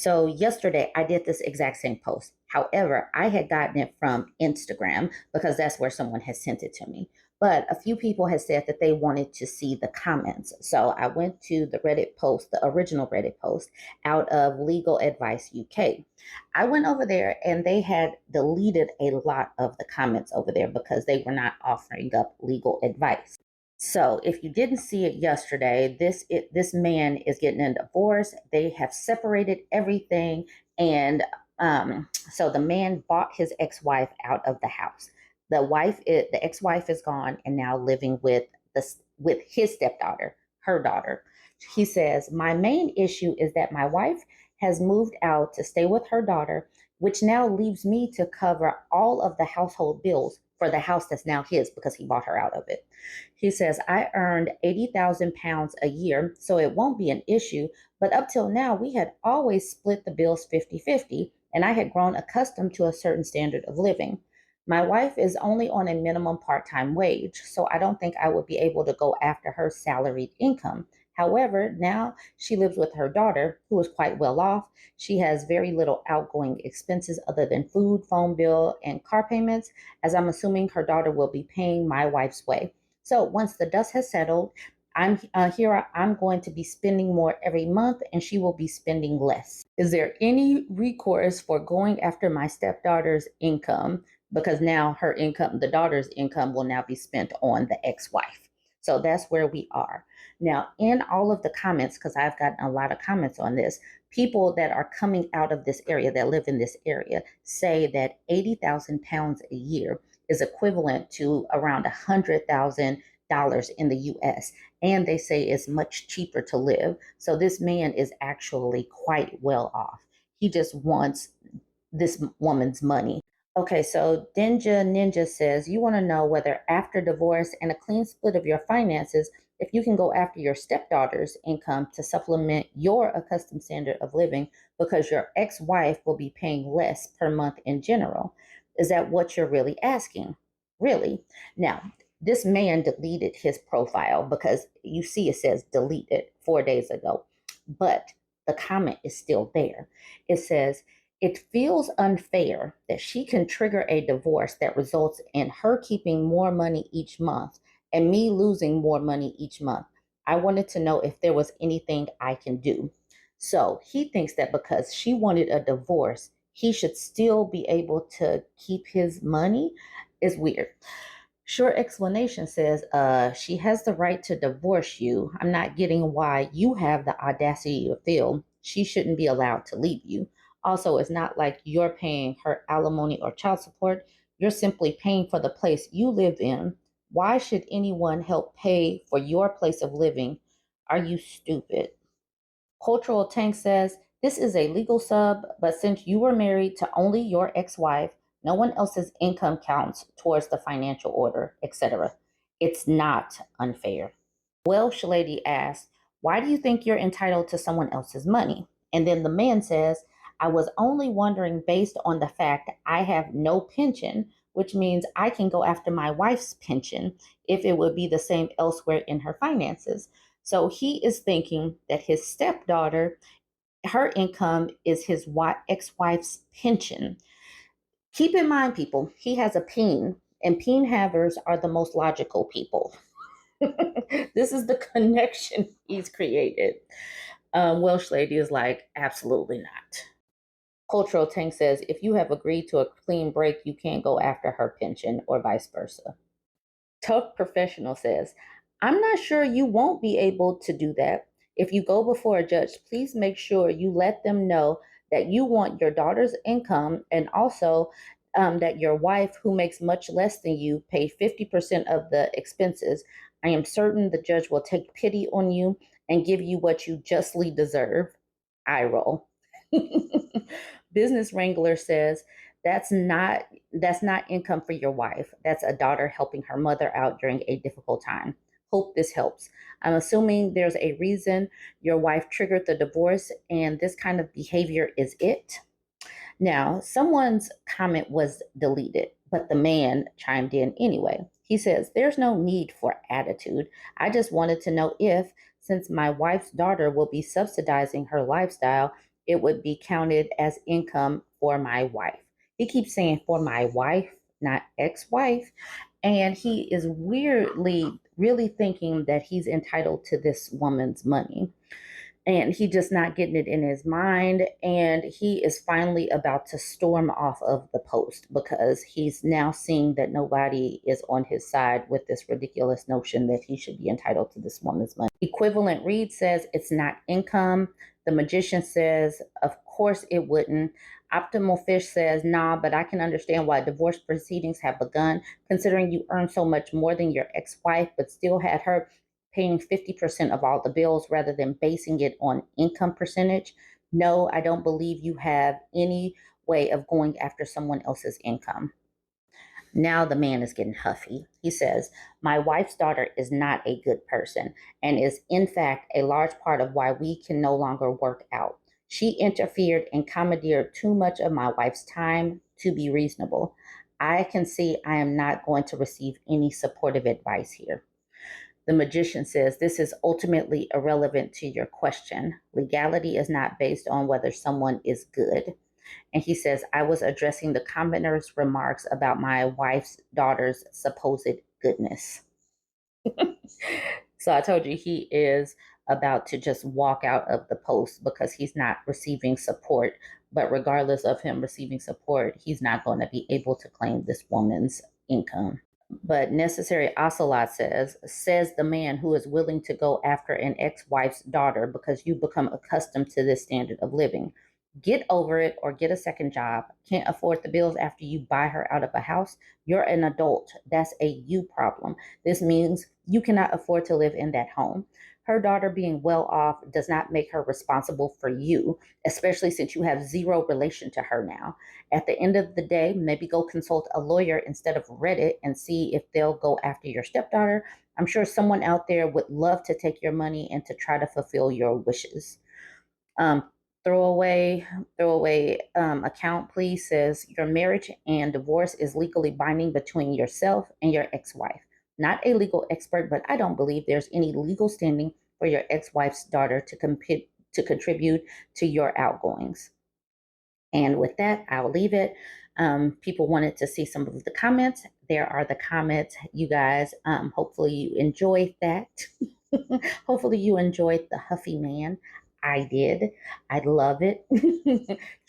So yesterday I did this exact same post. However, I had gotten it from Instagram because that's where someone has sent it to me. But a few people had said that they wanted to see the comments. So I went to the Reddit post, the original Reddit post out of Legal Advice UK. I went over there and they had deleted a lot of the comments over there because they were not offering up legal advice. So if you didn't see it yesterday, this man is getting a divorce. They have separated everything, and so the man bought his ex-wife out of the house. The ex-wife is gone and now living with his stepdaughter, her daughter. He says, "My main issue is that my wife has moved out to stay with her daughter, which now leaves me to cover all of the household bills for the house that's now his because he bought her out of it." He says, "I earned £80,000 a year, so it won't be an issue. But up till now, we had always split the bills 50-50, and I had grown accustomed to a certain standard of living. My wife is only on a minimum part time wage, so I don't think I would be able to go after her salaried income. However, now she lives with her daughter, who is quite well off. She has very little outgoing expenses other than food, phone bill, and car payments, as I'm assuming her daughter will be paying my wife's way. So once the dust has settled, I'm going to be spending more every month, and she will be spending less. Is there any recourse for going after my stepdaughter's income? Because now her income, the daughter's income, will now be spent on the ex-wife." So that's where we are. Now, in all of the comments, because I've gotten a lot of comments on this, people that are coming out of this area, that live in this area, say that £80,000 a year is equivalent to around $100,000 in the US. And they say it's much cheaper to live. So this man is actually quite well off. He just wants this woman's money. Okay, so Ninja Ninja says, "You want to know whether after divorce and a clean split of your finances, if you can go after your stepdaughter's income to supplement your accustomed standard of living because your ex-wife will be paying less per month in general. Is that what you're really asking?" Really? Now, this man deleted his profile because you see it says deleted 4 days ago, but the comment is still there. It says, "It feels unfair that she can trigger a divorce that results in her keeping more money each month and me losing more money each month. I wanted to know if there was anything I can do." So he thinks that because she wanted a divorce, he should still be able to keep his money. Is weird. Short explanation says, "She has the right to divorce you. I'm not getting why you have the audacity to feel she shouldn't be allowed to leave you. Also, it's not like you're paying her alimony or child support. You're simply paying for the place you live in. Why should anyone help pay for your place of living? Are you stupid?" Cultural Tank says, "This is a legal sub, but since you were married to only your ex-wife, no one else's income counts towards the financial order, etc. It's not unfair." Welsh Lady asks, "Why do you think you're entitled to someone else's money?" And then the man says, "I was only wondering based on the fact I have no pension, which means I can go after my wife's pension if it would be the same elsewhere in her finances." So he is thinking that his stepdaughter, her income is his ex-wife's pension. Keep in mind, people, he has a peen, and peen havers are the most logical people. This is the connection he's created. Welsh Lady is like, "Absolutely not." Cultural Tank says, "If you have agreed to a clean break, you can't go after her pension or vice versa." Tough Professional says, "I'm not sure you won't be able to do that. If you go before a judge, please make sure you let them know that you want your daughter's income and also that your wife, who makes much less than you, pay 50% of the expenses. I am certain the judge will take pity on you and give you what you justly deserve." Eye roll. Business Wrangler says, that's not income for your wife. That's a daughter helping her mother out during a difficult time. Hope this helps. I'm assuming there's a reason your wife triggered the divorce, and this kind of behavior is it." Now, someone's comment was deleted, but the man chimed in anyway. He says, "There's no need for attitude. I just wanted to know if, since my wife's daughter will be subsidizing her lifestyle, it would be counted as income for my wife. He keeps saying for my wife, not ex-wife. And he is weirdly really thinking that he's entitled to this woman's money, and he just not getting it in his mind, and he is finally about to storm off of the post because he's now seeing that nobody is on his side with this ridiculous notion that he should be entitled to this woman's money. Equivalent read says it's not income. The magician says of course it wouldn't. Optimal fish says nah, but I can understand why divorce proceedings have begun, considering you earn so much more than your ex-wife but still had her paying 50% of all the bills rather than basing it on income percentage. No, I don't believe you have any way of going after someone else's income. Now the man is getting huffy. He says, my wife's daughter is not a good person and is, in fact, a large part of why we can no longer work out. She interfered and commandeered too much of my wife's time to be reasonable. I can see I am not going to receive any supportive advice here. The magician says this is ultimately irrelevant to your question. Legality is not based on whether someone is good. And he says, I was addressing the commenter's remarks about my wife's daughter's supposed goodness. So I told you he is about to just walk out of the post because he's not receiving support. But regardless of him receiving support, he's not going to be able to claim this woman's income. But Necessary Ocelot says the man who is willing to go after an ex-wife's daughter because you become accustomed to this standard of living. Get over it or get a second job. Can't afford the bills after you buy her out of a house? You're an adult. That's a you problem. This means you cannot afford to live in that home. Her daughter being well off does not make her responsible for you, especially since you have zero relation to her now. At the end of the day, maybe go consult a lawyer instead of Reddit and see if they'll go after your stepdaughter. I'm sure someone out there would love to take your money and to try to fulfill your wishes. Um, throwaway account please says your marriage and divorce is legally binding between yourself and your ex-wife. Not a legal expert, but I don't believe there's any legal standing for your ex-wife's daughter to contribute to your outgoings. And with that, I'll leave it. People wanted to see some of the comments. There are the comments, you guys. Hopefully you enjoyed that. Hopefully you enjoyed the huffy man. I did. I love it.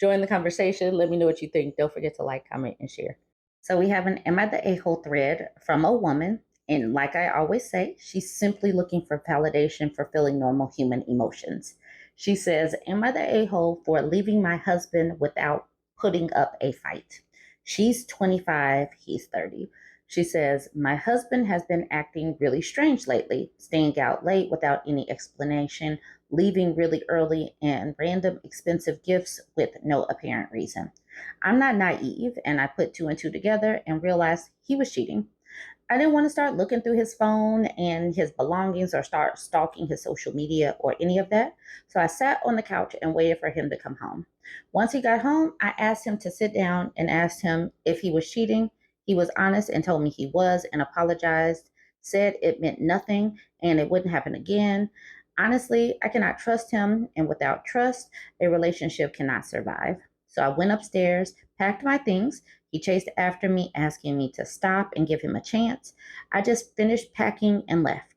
Join the conversation. Let me know what you think. Don't forget to like, comment, and share. So we have an Am I the A-hole thread from a woman. And like I always say, she's simply looking for validation for feeling normal human emotions. She says, Am I the a-hole for leaving my husband without putting up a fight? She's 25, he's 30. She says, my husband has been acting really strange lately, staying out late without any explanation, leaving really early, and random expensive gifts with no apparent reason. I'm not naive, and I put two and two together and realized he was cheating. I didn't want to start looking through his phone and his belongings or start stalking his social media or any of that. So I sat on the couch and waited for him to come home. Once he got home, I asked him to sit down and asked him if he was cheating. He was honest and told me he was and apologized, said it meant nothing and it wouldn't happen again. Honestly, I cannot trust him, and without trust, a relationship cannot survive. So I went upstairs, packed my things. He chased after me, asking me to stop and give him a chance. I just finished packing and left.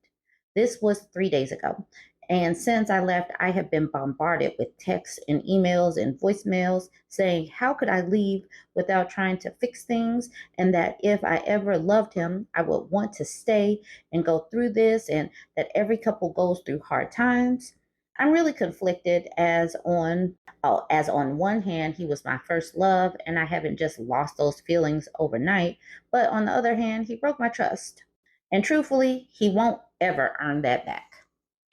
This was 3 days ago. And since I left, I have been bombarded with texts and emails and voicemails saying, how could I leave without trying to fix things? And that if I ever loved him, I would want to stay and go through this, and that every couple goes through hard times. I'm really conflicted as on one hand, he was my first love and I haven't just lost those feelings overnight, but on the other hand, he broke my trust. And truthfully, he won't ever earn that back.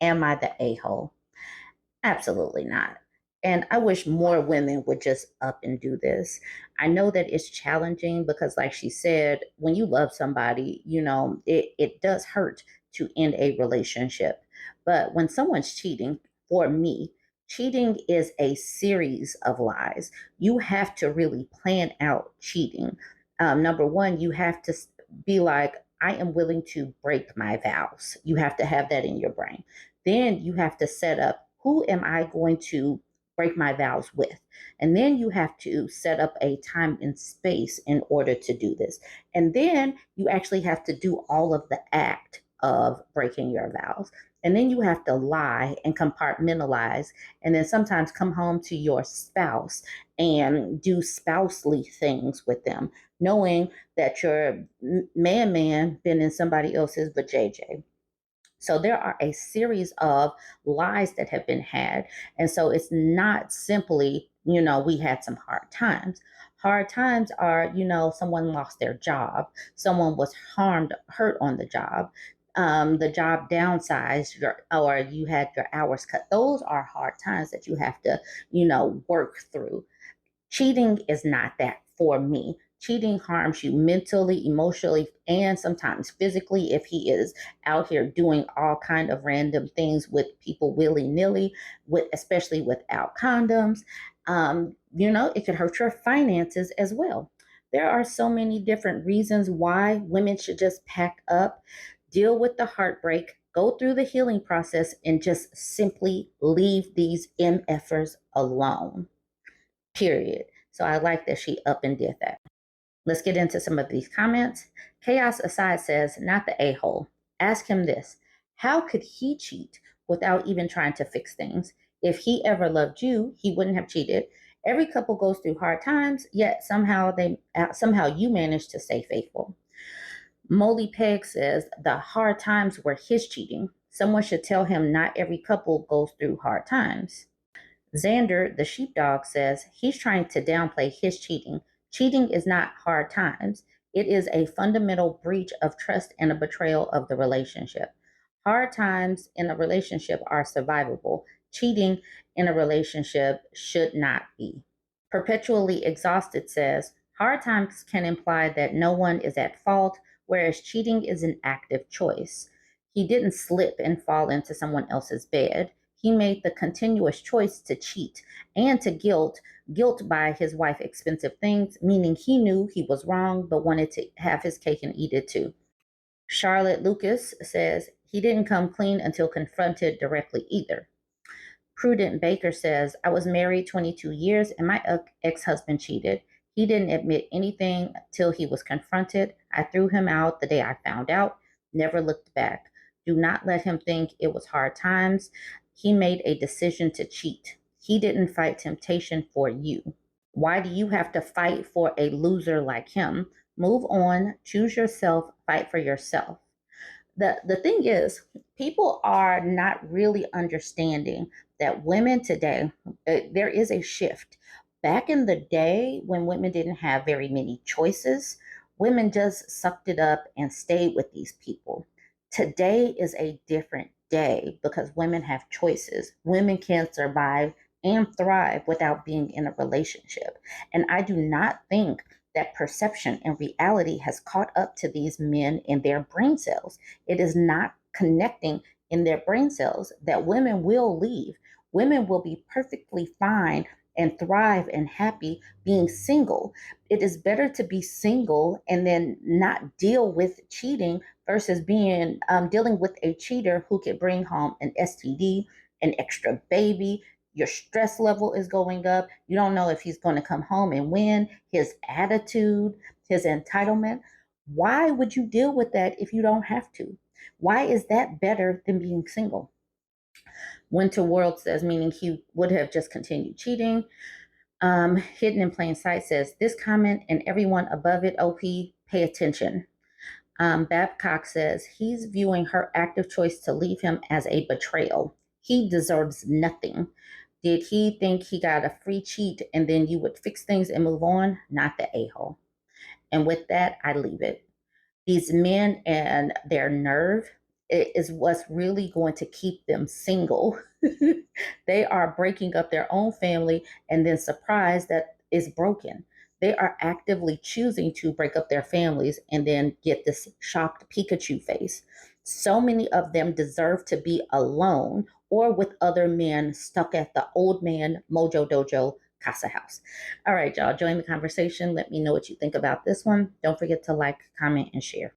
Am I the a-hole? Absolutely not. And I wish more women would just up and do this. I know that it's challenging because, like she said, when you love somebody, it does hurt to end a relationship. But when someone's cheating, for me, cheating is a series of lies. You have to really plan out cheating. Number one, you have to be like, I am willing to break my vows. You have to have that in your brain. Then you have to set up, who am I going to break my vows with. And then you have to set up a time and space in order to do this. And then you actually have to do all of the act of breaking your vows. And then you have to lie and compartmentalize, and then sometimes come home to your spouse and do spousely things with them, knowing that your man been in somebody else's but JJ. So there are a series of lies that have been had. And so it's not simply, we had some hard times. Hard times are, someone lost their job, someone was harmed, hurt on the job downsized, or you had your hours cut. Those are hard times that you have to, work through. Cheating is not that for me. Cheating harms you mentally, emotionally, and sometimes physically if he is out here doing all kind of random things with people willy-nilly, especially without condoms. It could hurt your finances as well. There are so many different reasons why women should just pack up, deal with the heartbreak, go through the healing process, and just simply leave these MFers alone. Period. So I like that she up and did that. Let's get into some of these comments. Chaos Aside says, not the a-hole. Ask him this. How could he cheat without even trying to fix things? If he ever loved you, he wouldn't have cheated. Every couple goes through hard times, yet somehow you manage to stay faithful. Molly Peg says, the hard times were his cheating. Someone should tell him not every couple goes through hard times. Xander, the sheepdog, says he's trying to downplay his cheating. Cheating is not hard times. It is a fundamental breach of trust and a betrayal of the relationship. Hard times in a relationship are survivable. Cheating in a relationship should not be. Perpetually Exhausted says, hard times can imply that no one is at fault, whereas cheating is an active choice. He didn't slip and fall into someone else's bed. He made the continuous choice to cheat and to guilt by his wife expensive things, meaning he knew he was wrong but wanted to have his cake and eat it too. Charlotte Lucas says he didn't come clean until confronted directly either. Prudent Baker says, I was married 22 years and my ex-husband cheated. He didn't admit anything till he was confronted. I threw him out the day I found out, never looked back. Do not let him think it was hard times. He made a decision to cheat. He didn't fight temptation for you. Why do you have to fight for a loser like him? Move on, choose yourself, fight for yourself. The thing is, people are not really understanding that women today, there is a shift. Back in the day when women didn't have very many choices, women just sucked it up and stayed with these people. Today is a different day because women have choices. Women can survive and thrive without being in a relationship. And I do not think that perception and reality has caught up to these men in their brain cells. It is not connecting in their brain cells that women will leave. Women will be perfectly fine and thrive and happy being single. It is better to be single and then not deal with cheating versus being dealing with a cheater who could bring home an STD, an extra baby. Your stress level is going up. You don't know if he's going to come home and win. His attitude, his entitlement. Why would you deal with that if you don't have to? Why is that better than being single? Winter World says, meaning he would have just continued cheating. Hidden in Plain Sight says, this comment and everyone above it, OP, pay attention. Babcock says, he's viewing her active choice to leave him as a betrayal. He deserves nothing. Did he think he got a free cheat and then you would fix things and move on? Not the a-hole. And with that, I leave it. These men and their nerve is what's really going to keep them single. They are breaking up their own family and then surprised that it's broken. They are actively choosing to break up their families and then get this shocked Pikachu face. So many of them deserve to be alone or with other men stuck at the old man Mojo Dojo Casa House. All right, y'all, join the conversation. Let me know what you think about this one. Don't forget to like, comment, and share.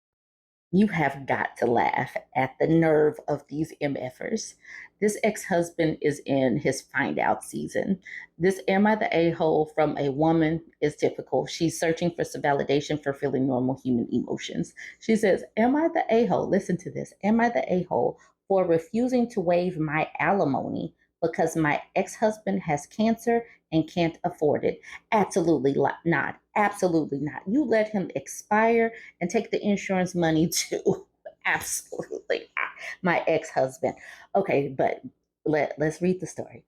You have got to laugh at the nerve of these MFers. This ex-husband is in his find out season. This am I the a-hole from a woman is typical. She's searching for some validation for feeling normal human emotions. She says, am I the a-hole? Listen to this. Am I the a-hole for refusing to waive my alimony because my ex-husband has cancer and can't afford it? Absolutely not. Absolutely not. You let him expire and take the insurance money too. Absolutely not. My ex-husband. Okay, but let's read the story.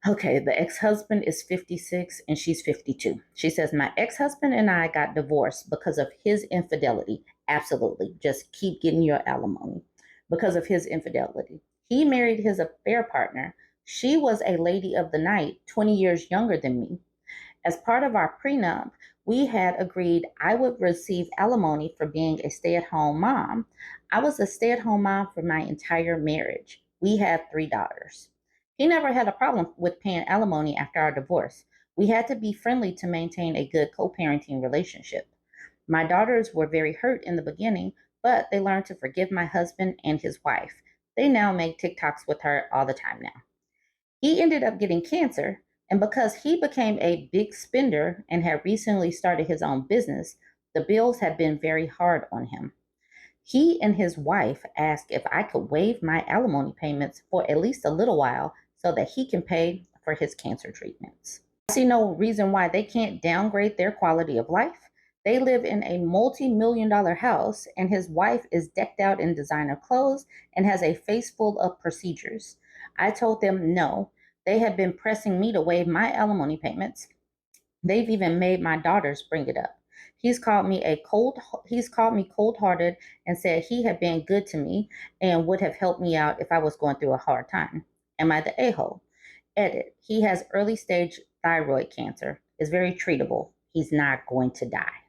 Okay, the ex-husband is 56 and she's 52. She says, my ex-husband and I got divorced because of his infidelity. Absolutely. Just keep getting your alimony because of his infidelity. He married his affair partner. She was a lady of the night, 20 years younger than me. As part of our prenup, we had agreed I would receive alimony for being a stay at home mom. I was a stay at home mom for my entire marriage. We had 3 daughters. He never had a problem with paying alimony after our divorce. We had to be friendly to maintain a good co parenting relationship. My daughters were very hurt in the beginning, but they learned to forgive my husband and his wife. They now make TikToks with her all the time now. He ended up getting cancer, and because he became a big spender and had recently started his own business, the bills have been very hard on him. He and his wife asked if I could waive my alimony payments for at least a little while so that he can pay for his cancer treatments. I see no reason why they can't downgrade their quality of life. They live in a multi-million-dollar house, and his wife is decked out in designer clothes and has a face full of procedures. I told them no. They have been pressing me to waive my alimony payments. They've even made my daughters bring it up. He's called me cold-hearted and said he had been good to me and would have helped me out if I was going through a hard time. Am I the a-hole? Edit. He has early stage thyroid cancer. Is very treatable. He's not going to die.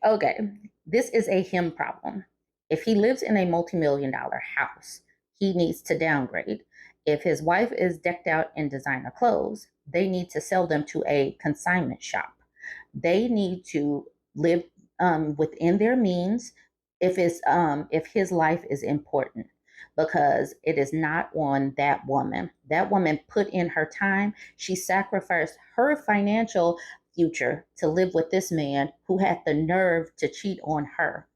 Okay. This is a him problem. If he lives in a multi-million-dollar house, he needs to downgrade. If his wife is decked out in designer clothes, they need to sell them to a consignment shop. They need to live within their means if his life is important, because it is not on that woman. That woman put in her time. She sacrificed her financial future to live with this man who had the nerve to cheat on her.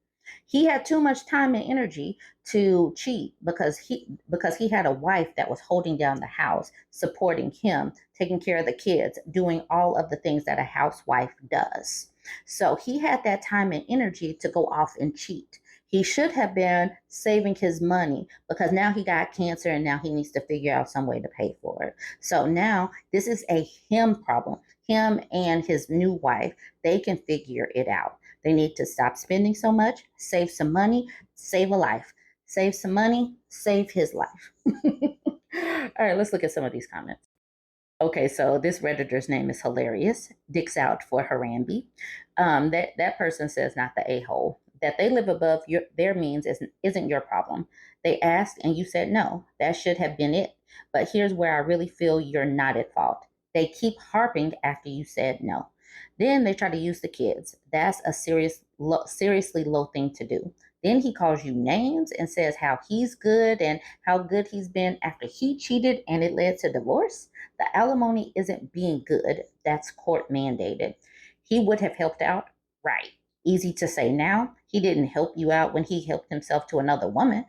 He had too much time and energy to cheat because he had a wife that was holding down the house, supporting him, taking care of the kids, doing all of the things that a housewife does. So he had that time and energy to go off and cheat. He should have been saving his money because now he got cancer and now he needs to figure out some way to pay for it. So now this is a him problem. Him and his new wife, they can figure it out. They need to stop spending so much, save some money, save a life. Save some money, save his life. All right, let's look at some of these comments. Okay, so this Redditor's name is hilarious. Dicks out for Harambe. That person says not the a-hole. That they live above their means isn't your problem. They asked and you said no. That should have been it. But here's where I really feel you're not at fault. They keep harping after you said no. Then they try to use the kids. That's a seriously low thing to do. Then he calls you names and says how he's good and how good he's been after he cheated and it led to divorce. The alimony isn't being good. That's court mandated. He would have helped out, right? Easy to say now. He didn't help you out when he helped himself to another woman.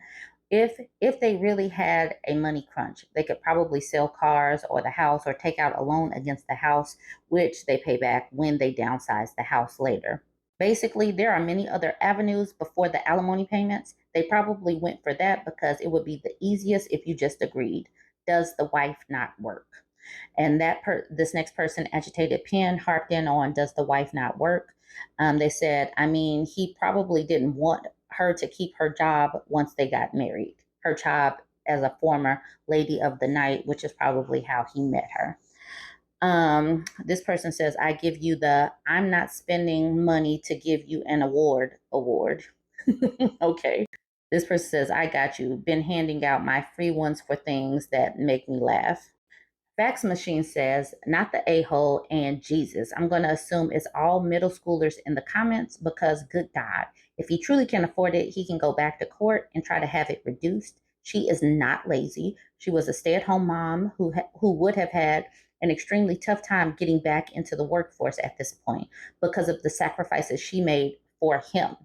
If they really had a money crunch, they could probably sell cars or the house or take out a loan against the house, which they pay back when they downsize the house later. Basically, there are many other avenues before the alimony payments. They probably went for that because it would be the easiest if you just agreed. Does the wife not work? And this next person, Agitated Pen, harped in on, does the wife not work? They said, I mean, he probably didn't want her to keep her job once they got married. Her job as a former lady of the night, which is probably how he met her. This person says, I give you the I'm not spending money to give you an award. Okay. This person says, I got you. Been handing out my free ones for things that make me laugh. Fax Machine says, not the a-hole and Jesus. I'm going to assume it's all middle schoolers in the comments because, good God, if he truly can afford it, he can go back to court and try to have it reduced. She is not lazy. She was a stay-at-home mom who would have had an extremely tough time getting back into the workforce at this point because of the sacrifices she made for him.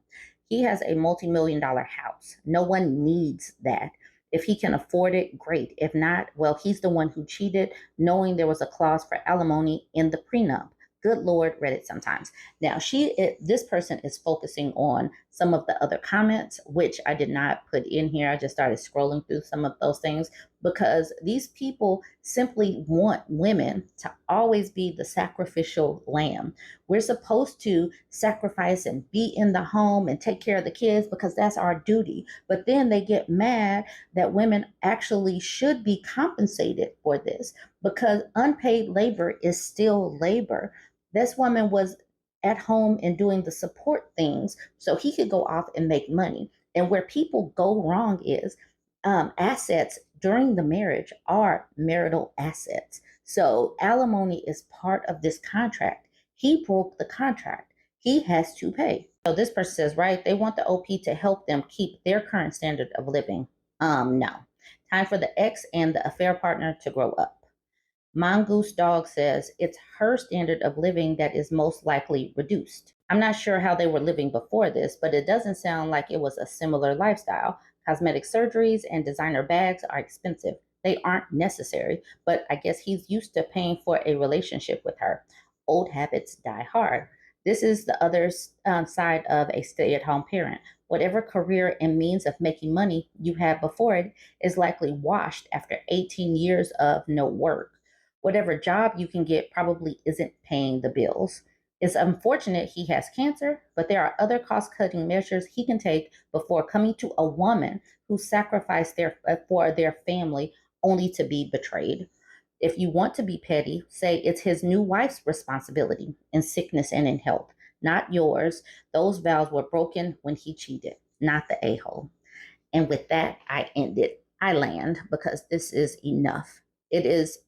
He has a multi-million-dollar house. No one needs that. If he can afford it, great. If not, well, he's the one who cheated, knowing there was a clause for alimony in the prenup. Good Lord, read it sometimes. Now, this person is focusing on some of the other comments, which I did not put in here. I just started scrolling through some of those things because these people simply want women to always be the sacrificial lamb. We're supposed to sacrifice and be in the home and take care of the kids because that's our duty. But then they get mad that women actually should be compensated for this because unpaid labor is still labor. This woman was at home and doing the support things so he could go off and make money. And where people go wrong is assets during the marriage are marital assets. So alimony is part of this contract. He broke the contract. He has to pay. So this person says, right, they want the OP to help them keep their current standard of living. No. Time for the ex and the affair partner to grow up. Mongoose Dog says it's her standard of living that is most likely reduced. I'm not sure how they were living before this, but it doesn't sound like it was a similar lifestyle. Cosmetic surgeries and designer bags are expensive. They aren't necessary, but I guess he's used to paying for a relationship with her. Old habits die hard. This is the other side of a stay-at-home parent. Whatever career and means of making money you had before it is likely washed after 18 years of no work. Whatever job you can get probably isn't paying the bills. It's unfortunate he has cancer, but there are other cost-cutting measures he can take before coming to a woman who sacrificed for their family only to be betrayed. If you want to be petty, say it's his new wife's responsibility in sickness and in health, not yours. Those vows were broken when he cheated, not the a-hole. And with that, I end it. I land because this is enough. It is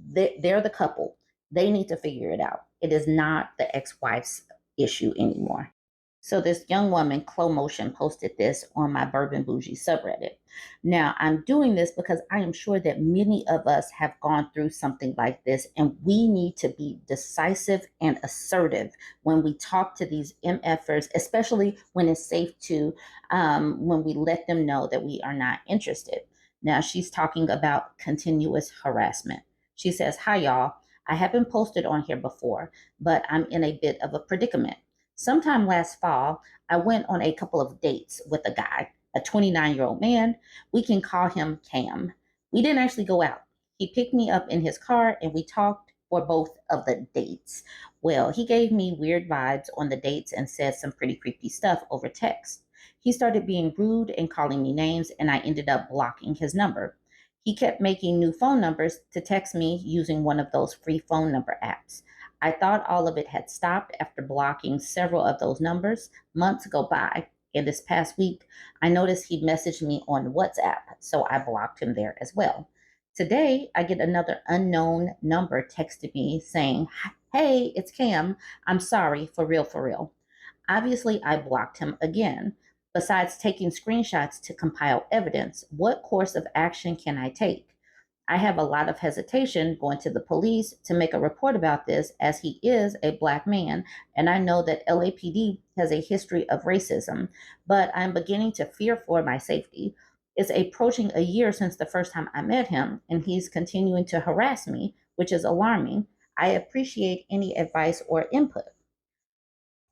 they're the couple. They need to figure it out. It is not the ex-wife's issue anymore. So this young woman, Clo Motion, posted this on my BurbNBougie subreddit. Now, I'm doing this because I am sure that many of us have gone through something like this, and we need to be decisive and assertive when we talk to these MFers, especially when it's safe to, when we let them know that we are not interested. Now, she's talking about continuous harassment. She says, hi, y'all. I haven't posted on here before, but I'm in a bit of a predicament. Sometime last fall, I went on a couple of dates with a guy, a 29-year-old man. We can call him Cam. We didn't actually go out. He picked me up in his car and we talked for both of the dates. Well, he gave me weird vibes on the dates and said some pretty creepy stuff over text. He started being rude and calling me names, and I ended up blocking his number. He kept making new phone numbers to text me using one of those free phone number apps. I thought all of it had stopped after blocking several of those numbers. Months go by, and this past week, I noticed he messaged me on WhatsApp, so I blocked him there as well. Today, I get another unknown number texting me saying, hey, it's Cam. I'm sorry, for real, for real. Obviously, I blocked him again. Besides taking screenshots to compile evidence, what course of action can I take? I have a lot of hesitation going to the police to make a report about this as he is a Black man, and I know that LAPD has a history of racism, but I'm beginning to fear for my safety. It's approaching a year since the first time I met him, and he's continuing to harass me, which is alarming. I appreciate any advice or input.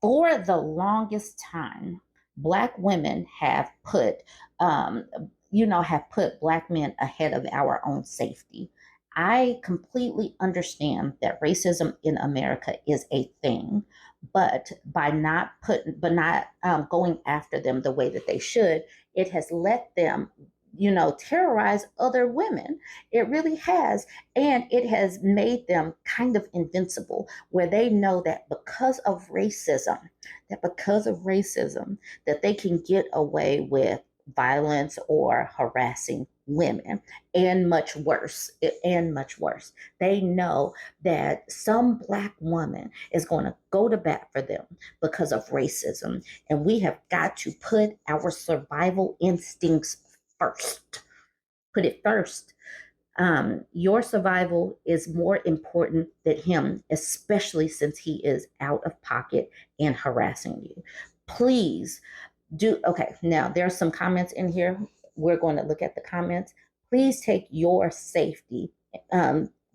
For the longest time, Black women have put, have put Black men ahead of our own safety. I completely understand that racism in America is a thing, but by not going after them the way that they should, it has let them, terrorize other women. It really has. And it has made them kind of invincible, where they know that because of racism, that they can get away with violence or harassing women, and much worse, and much worse. They know that some Black woman is going to go to bat for them because of racism, and we have got to put our survival instincts first. Put it first. Your survival is more important than him, especially since he is out of pocket and harassing you. Please do. Okay, now there are some comments in here. We're going to look at the comments. Please take your safety,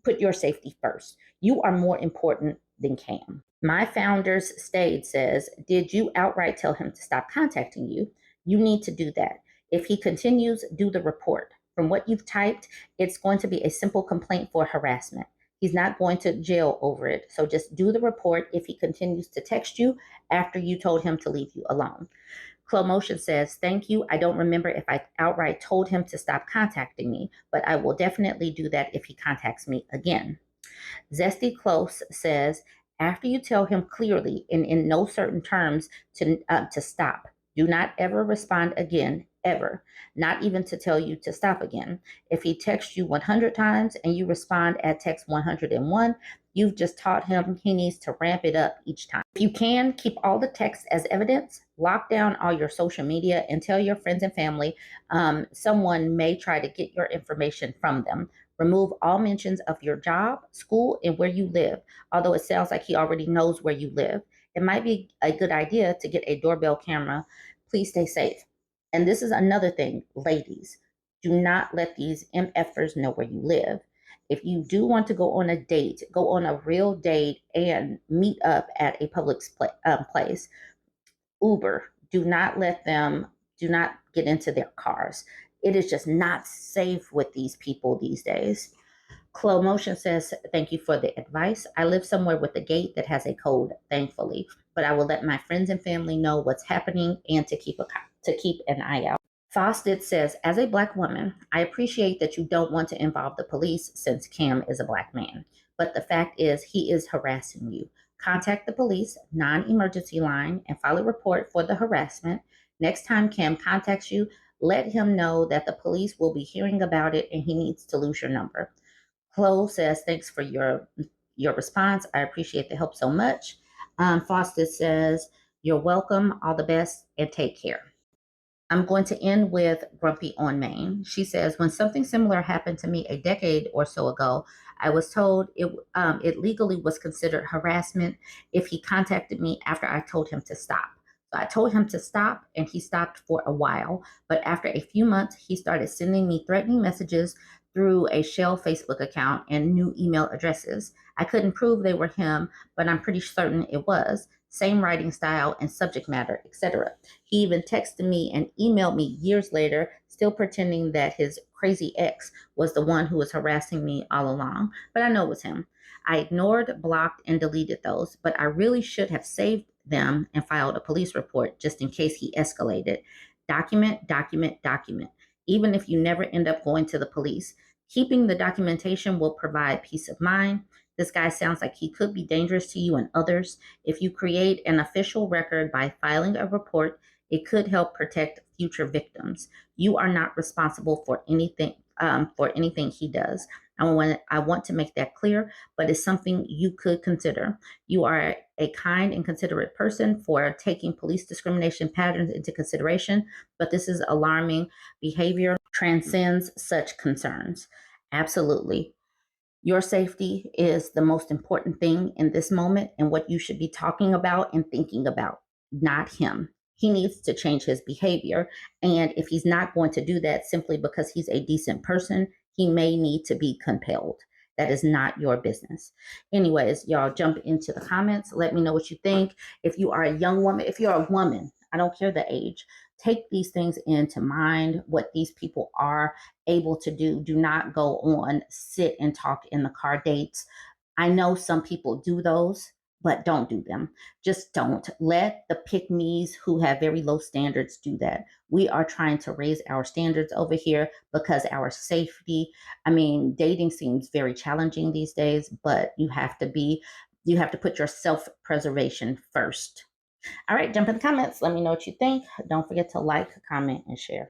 put your safety first. You are more important than Cam. My founder's stayed says, did you outright tell him to stop contacting you? You need to do that. If he continues, do the report. From what you've typed, it's going to be a simple complaint for harassment. He's not going to jail over it. So just do the report if he continues to text you after you told him to leave you alone. Clo Motion says, thank you. I don't remember if I outright told him to stop contacting me, but I will definitely do that if he contacts me again. Zesty Close says, after you tell him clearly and in no certain terms to stop, do not ever respond again, ever, not even to tell you to stop again. If he texts you 100 times and you respond at text 101, you've just taught him he needs to ramp it up each time. If you can, keep all the text as evidence, lock down all your social media, and tell your friends and family someone may try to get your information from them. Remove all mentions of your job, school, and where you live, although it sounds like he already knows where you live. It might be a good idea to get a doorbell camera. Please stay safe. And this is another thing, ladies, do not let these MFers know where you live. If you do want to go on a date, go on a real date and meet up at a public place. Uber, do not get into their cars. It is just not safe with these people these days. Clo Motion says, thank you for the advice. I live somewhere with a gate that has a code, thankfully, but I will let my friends and family know what's happening and to keep an eye out. Fosted says, as a Black woman, I appreciate that you don't want to involve the police since Cam is a Black man, but the fact is he is harassing you. Contact the police non-emergency line and file a report for the harassment. Next time Cam contacts you, let him know that the police will be hearing about it and he needs to lose your number. Chloe says, thanks for your response. I appreciate the help so much. Foster says, you're welcome. All the best and take care. I'm going to end with Grumpy on Main. She says, when something similar happened to me a decade or so ago, I was told it legally was considered harassment if he contacted me after I told him to stop. So I told him to stop and he stopped for a while. But after a few months, he started sending me threatening messages through a shell Facebook account and new email addresses. I couldn't prove they were him, but I'm pretty certain it was. Same writing style and subject matter, etc. He even texted me and emailed me years later, still pretending that his crazy ex was the one who was harassing me all along, but I know it was him. I ignored, blocked, and deleted those, but I really should have saved them and filed a police report just in case he escalated. Document, document, document. Even if you never end up going to the police, keeping the documentation will provide peace of mind. This guy sounds like he could be dangerous to you and others. If you create an official record by filing a report, it could help protect future victims. You are not responsible for anything he does. I want to make that clear, but it's something you could consider. You are a kind and considerate person for taking police discrimination patterns into consideration, but this is alarming behavior, transcends such concerns. Absolutely. Your safety is the most important thing in this moment and what you should be talking about and thinking about, not him. He needs to change his behavior. And if he's not going to do that simply because he's a decent person, he may need to be compelled. That is not your business. Anyways, y'all jump into the comments. Let me know what you think. If you are a young woman, if you're a woman, I don't care the age, take these things into mind, what these people are able to do. Do not go on, sit and talk in the car dates. I know some people do those, but don't do them. Just don't. Let the pick-me's who have very low standards do that. We are trying to raise our standards over here because our safety, dating seems very challenging these days, but you have to put your self-preservation first. All right, jump in the comments. Let me know what you think. Don't forget to like, comment, and share.